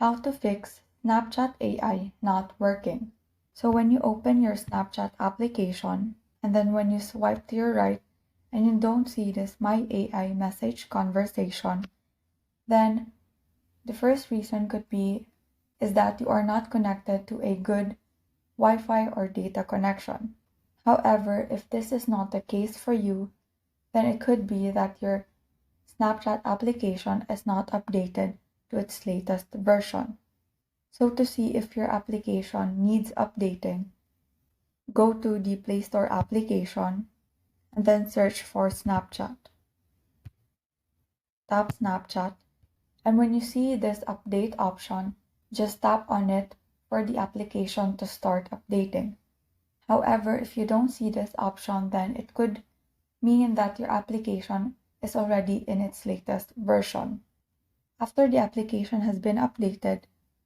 How to fix Snapchat AI not working. So when you open your Snapchat application, and then when you swipe to your right and you don't see this My AI message conversation, then the first reason could be is that you are not connected to a good Wi-Fi or data connection. However, if this is not the case for you, then it could be that your Snapchat application is not updated to its latest version. So to see if your application needs updating, go to the Play Store application and then search for Snapchat. Tap Snapchat, and when you see this update option, just tap on it for the application to start updating. However, if you don't see this option, then it could mean that your application is already in its latest version. After the application has been updated,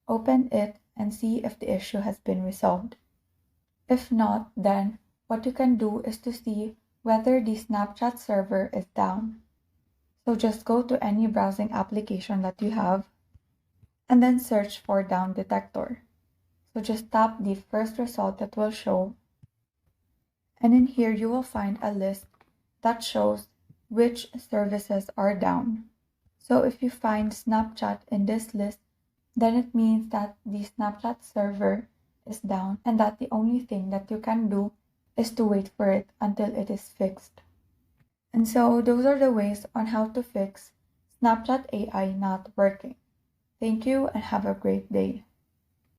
open it and see if the issue has been resolved. If not, then what you can do is to see whether the Snapchat server is down. So just go to any browsing application that you have and then search for down detector. So just tap the first result that will show, and in here you will find a list that shows which services are down. So if you find Snapchat in this list, then it means that the Snapchat server is down and that the only thing that you can do is to wait for it until it is fixed. And so those are the ways on how to fix Snapchat AI not working. Thank you and have a great day.